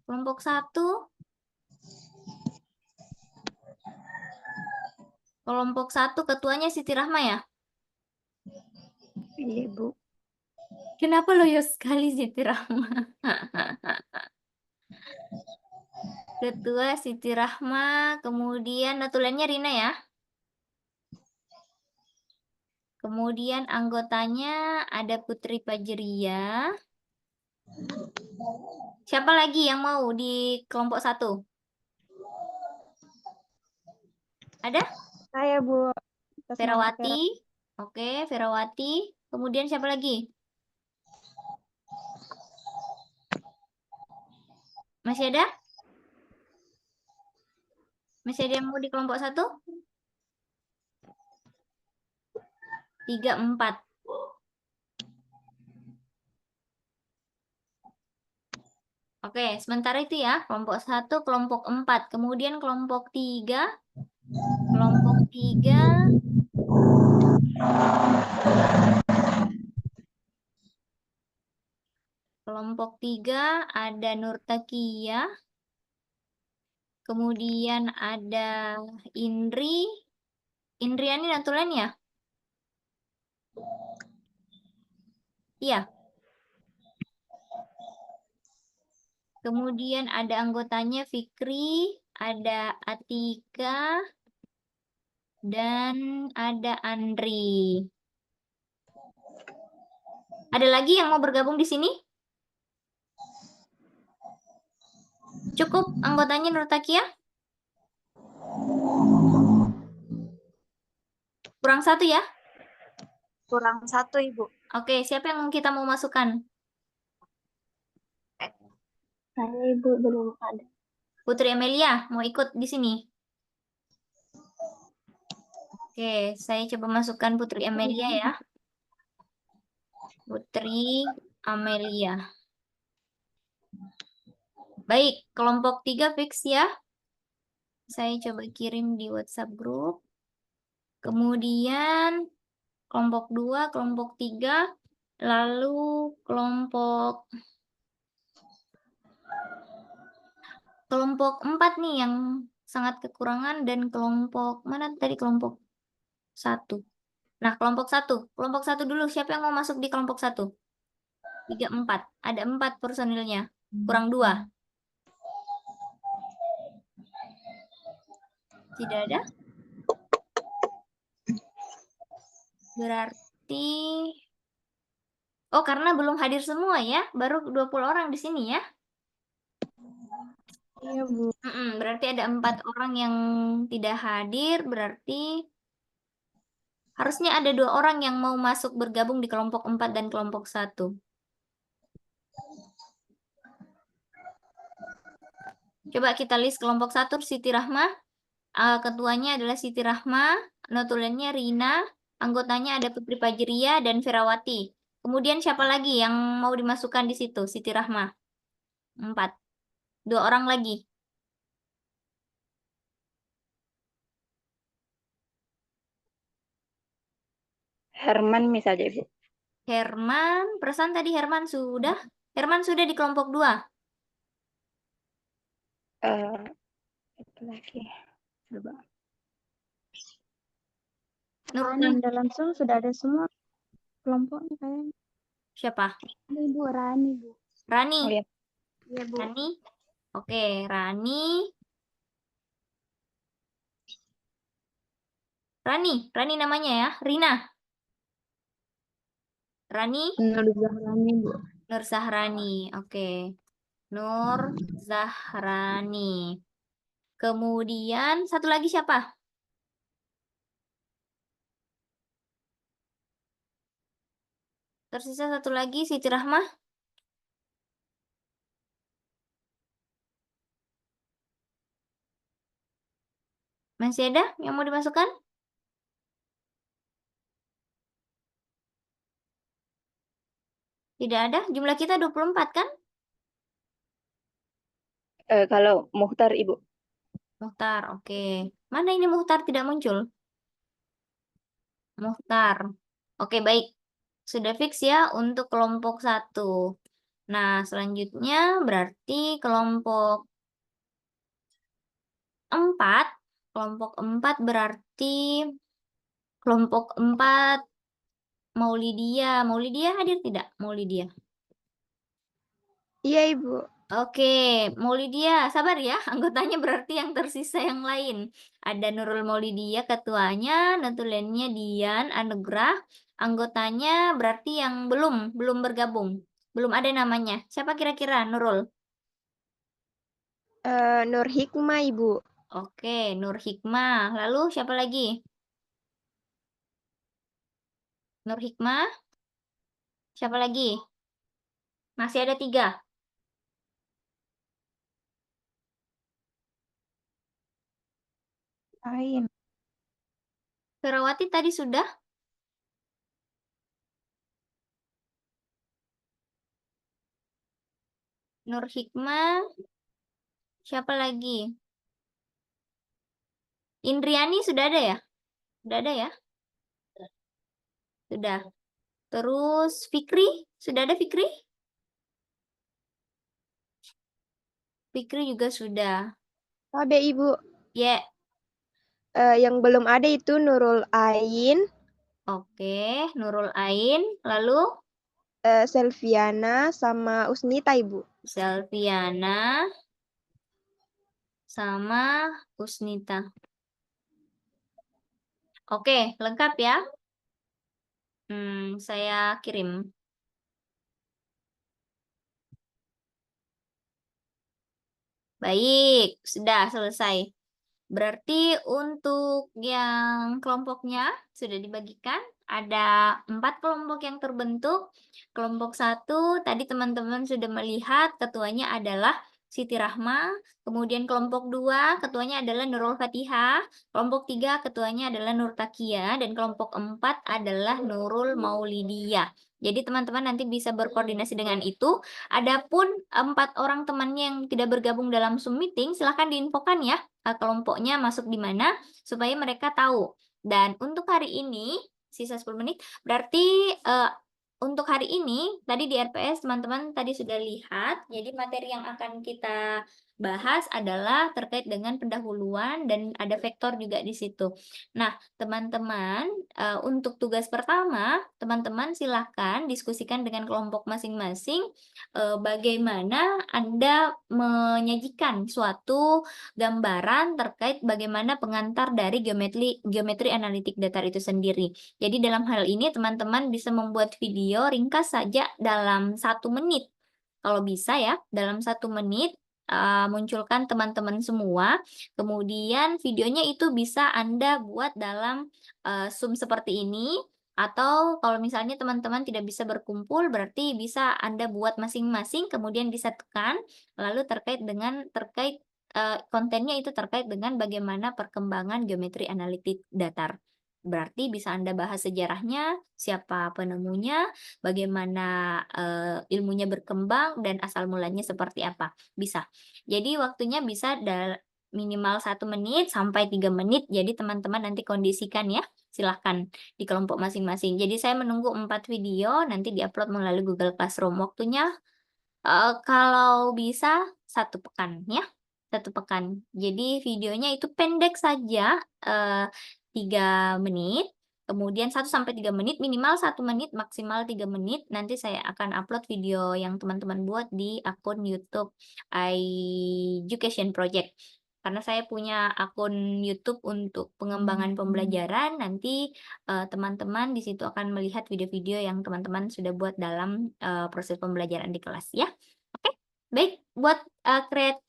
Kelompok 1. Kelompok 1 ketuanya Siti Rahma ya? Iya, Bu. Kenapa loyo sekali Siti Rahma? Ketua Siti Rahma, kemudian notulennya Rina ya? Kemudian anggotanya ada Putri Fajria. Siapa lagi yang mau di kelompok 1? Ada? Saya, Bu. Atas nama Ferawati. Oke, Ferawati. Kemudian siapa lagi? Masih ada? Masih ada yang mau di kelompok 1? 3, 4. Oke, sementara itu ya. Kelompok 1, kelompok 4. Kemudian kelompok 3. Kelompok 3. Kelompok 3 ada Nurtakia. Kemudian ada Indri. Indriani Natulen ya? Iya. Kemudian ada anggotanya Fikri, ada Atika, dan ada Andri. Ada lagi yang mau bergabung di sini? Cukup anggotanya Nurtakia? Kurang 1 ya? Kurang 1, Ibu. Oke, siapa yang kita mau masukkan? Saya, Ibu, belum ada. Putri Amelia mau ikut di sini? Oke, saya coba masukkan Putri Amelia ya. Putri Amelia. Baik, kelompok 3 fix ya. Saya coba kirim di WhatsApp group. Kemudian kelompok 2, kelompok 3, lalu kelompok 4 nih yang sangat kekurangan, dan kelompok mana tadi, kelompok 1. Nah, kelompok 1 dulu, siapa yang mau masuk di kelompok 1? 3, 4. Ada 4 personilnya, kurang 2. Tidak ada? Berarti karena belum hadir semua ya, baru 20 orang di sini ya. Iya, Bu. Berarti ada 4 orang yang tidak hadir, berarti harusnya ada 2 orang yang mau masuk bergabung di kelompok 4 dan kelompok 1. Coba kita list kelompok 1, Siti Rahma. Ketuanya adalah Siti Rahma, notulennya Rina, anggotanya ada Putri Fajria dan Ferawati. Kemudian siapa lagi yang mau dimasukkan di situ? Siti Rahma. 4. 2 orang lagi. Herman misalnya, Ibu. Herman, perasaan tadi Herman sudah. Herman sudah di kelompok 2. Itu lagi. Coba. Nurani. Anda langsung sudah ada semua kelompoknya kayaknya. Siapa? Ada Ibu Rani, Bu. Rani. Oh, iya. Iya, Bu. Rani. Oke, Rani. Rani namanya ya. Rina. Rani. Nur Zahrani, Bu. Nur Zahrani. Oke. Nur Zahrani. Kemudian satu lagi siapa? Tersisa satu lagi, Siti Rahmah. Masih ada yang mau dimasukkan? Tidak ada? Jumlah kita 24 kan? Kalau Muhtar, Ibu. Muhtar, oke. Mana ini Muhtar tidak muncul? Muhtar. Oke, baik. Sudah fix ya untuk kelompok 1. Nah, selanjutnya berarti kelompok 4. Kelompok 4 berarti kelompok 4 Maulidia. Maulidia hadir tidak? Maulidia. Iya, Ibu. Oke, Maulidia, sabar ya. Anggotanya berarti yang tersisa yang lain. Ada Nurul Maulidia ketuanya, notulennya Dian Anugrah. Anggotanya berarti yang belum bergabung. Belum ada namanya. Siapa kira-kira Nurul? Nur Hikmah, Ibu. Oke, Nur Hikmah. Lalu siapa lagi? Nur Hikmah. Siapa lagi? Masih ada 3. Lain. Ferawati tadi sudah. Nur Hikmah. Siapa lagi? Indriani sudah ada ya? Sudah ada ya? Sudah. Terus Fikri, sudah ada Fikri? Fikri juga sudah. Ada, Ibu. Ya, Yang belum ada itu Nurul Ain, oke. Nurul Ain, lalu Selviana, sama Usnita, Ibu. Selviana sama Usnita. Oke, lengkap ya. Saya kirim. Baik, sudah selesai. Berarti untuk yang kelompoknya sudah dibagikan. Ada 4 kelompok yang terbentuk. Kelompok 1, tadi teman-teman sudah melihat ketuanya adalah Siti Rahma. Kemudian kelompok 2, ketuanya adalah Nurul Fatihah. Kelompok 3, ketuanya adalah Nur Takia. Dan kelompok 4 adalah Nurul Maulidiyah. Jadi teman-teman nanti bisa berkoordinasi dengan itu. Adapun 4 orang temannya yang tidak bergabung dalam Zoom meeting, silahkan diinfokan ya kelompoknya masuk di mana supaya mereka tahu. Dan untuk hari ini sisa 10 menit. Berarti untuk hari ini, tadi di RPS teman-teman tadi sudah lihat, jadi materi yang akan kita bahas adalah terkait dengan pendahuluan dan ada vektor juga di situ. Nah, teman-teman, untuk tugas pertama, teman-teman silahkan diskusikan dengan kelompok masing-masing bagaimana Anda menyajikan suatu gambaran terkait bagaimana pengantar dari geometri analitik datar itu sendiri. Jadi dalam hal ini teman-teman bisa membuat video ringkas saja dalam 1 menit. Kalau bisa ya, dalam 1 menit munculkan teman-teman semua. Kemudian videonya itu bisa Anda buat dalam Zoom seperti ini. Atau kalau misalnya teman-teman tidak bisa berkumpul, berarti bisa Anda buat masing-masing, kemudian disatukan, lalu terkait kontennya itu terkait dengan bagaimana perkembangan geometri analitik datar. Berarti bisa Anda bahas sejarahnya, siapa penemunya, bagaimana ilmunya berkembang, dan asal mulanya seperti apa. Bisa. Jadi waktunya bisa minimal 1 menit sampai 3 menit. Jadi teman-teman nanti kondisikan ya. Silahkan di kelompok masing-masing. Jadi saya menunggu 4 video, nanti diupload melalui Google Classroom. Waktunya kalau bisa 1 pekan ya. 1 pekan. Jadi videonya itu pendek saja, 3 menit, kemudian 1 sampai 3 menit, minimal 1 menit, maksimal 3 menit. Nanti saya akan upload video yang teman-teman buat di akun YouTube iEducation Project. Karena saya punya akun YouTube untuk pengembangan pembelajaran, nanti teman-teman di situ akan melihat video-video yang teman-teman sudah buat dalam proses pembelajaran di kelas ya. Oke, baik. Buat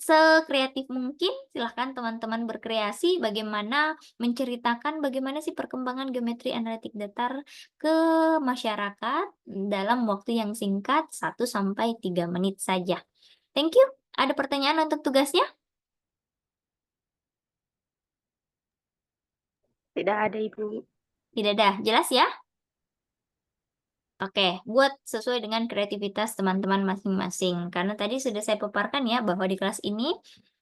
sekreatif mungkin, silahkan teman-teman berkreasi bagaimana menceritakan bagaimana sih perkembangan geometri analitik datar ke masyarakat dalam waktu yang singkat 1 sampai 3 menit saja. Thank you. Ada pertanyaan untuk tugasnya? Tidak ada, Ibu. Tidak ada. Jelas ya? Oke, buat sesuai dengan kreativitas teman-teman masing-masing. Karena tadi sudah saya paparkan ya bahwa di kelas ini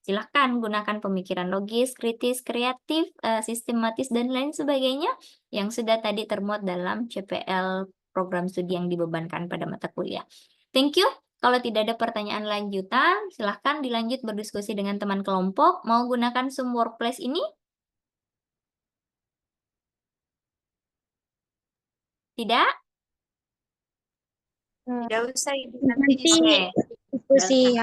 silahkan gunakan pemikiran logis, kritis, kreatif, sistematis, dan lain sebagainya yang sudah tadi termuat dalam CPL program studi yang dibebankan pada mata kuliah. Thank you. Kalau tidak ada pertanyaan lanjutan, silahkan dilanjut berdiskusi dengan teman kelompok. Mau gunakan Zoom Workplace ini? Tidak? Tidak usah, Ibu. Oke. Diskusi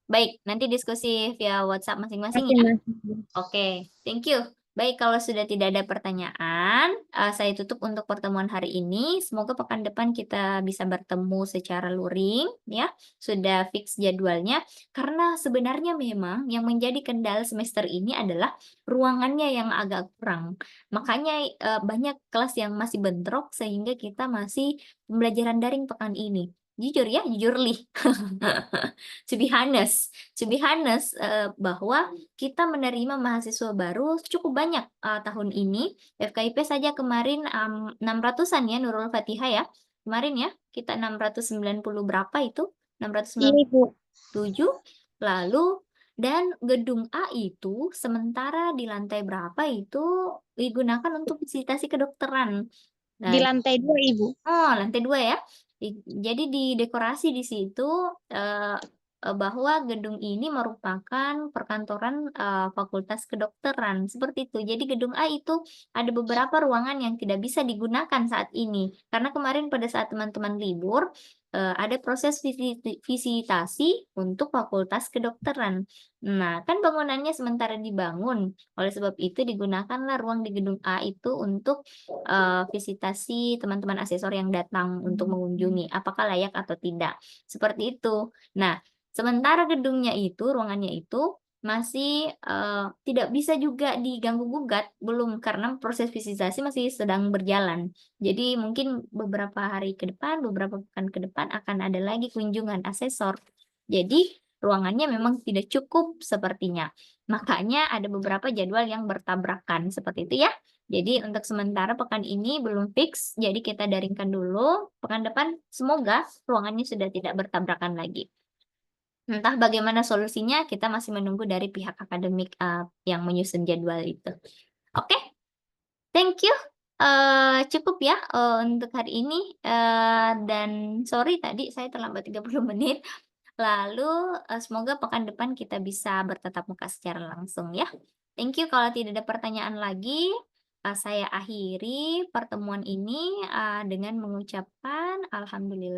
Baik, nanti diskusi via WhatsApp masing-masing ya. Oke, thank you. Baik, kalau sudah tidak ada pertanyaan, saya tutup untuk pertemuan hari ini. Semoga pekan depan kita bisa bertemu secara luring, ya. Sudah fix jadwalnya. Karena sebenarnya memang yang menjadi kendala semester ini adalah ruangannya yang agak kurang. Makanya banyak kelas yang masih bentrok sehingga kita masih pembelajaran daring pekan ini. Jujur ya, jujur lih. To be honest, bahwa kita menerima mahasiswa baru cukup banyak tahun ini. FKIP saja kemarin 600-an ya, Nurul Fatihah ya. Kemarin ya, kita 690 berapa itu? 697. Lalu dan gedung A itu sementara di lantai berapa itu digunakan untuk visitasi kedokteran. di lantai 2, Ibu. Oh, lantai 2 ya. Jadi di dekorasi di situ bahwa gedung ini merupakan perkantoran Fakultas Kedokteran, seperti itu. Jadi gedung A itu ada beberapa ruangan yang tidak bisa digunakan saat ini. Karena kemarin pada saat teman-teman libur, ada proses visitasi untuk Fakultas Kedokteran. Nah, kan bangunannya sementara dibangun. Oleh sebab itu digunakanlah ruang di gedung A itu untuk visitasi teman-teman asesor yang datang untuk mengunjungi apakah layak atau tidak. Seperti itu. Nah, sementara gedungnya itu, ruangannya itu masih tidak bisa juga diganggu-gugat, belum, karena proses visitasi masih sedang berjalan. Jadi mungkin beberapa hari ke depan, beberapa pekan ke depan akan ada lagi kunjungan asesor. Jadi ruangannya memang tidak cukup sepertinya. Makanya ada beberapa jadwal yang bertabrakan seperti itu ya. Jadi untuk sementara pekan ini belum fix, jadi kita daringkan dulu. Pekan depan semoga ruangannya sudah tidak bertabrakan lagi. Entah bagaimana solusinya, kita masih menunggu dari pihak akademik yang menyusun jadwal itu. Oke, thank you. cukup ya untuk hari ini. Dan sorry tadi saya terlambat 30 menit. Lalu semoga pekan depan kita bisa bertatap muka secara langsung ya. Thank you. Kalau tidak ada pertanyaan lagi, saya akhiri pertemuan ini dengan mengucapkan alhamdulillah.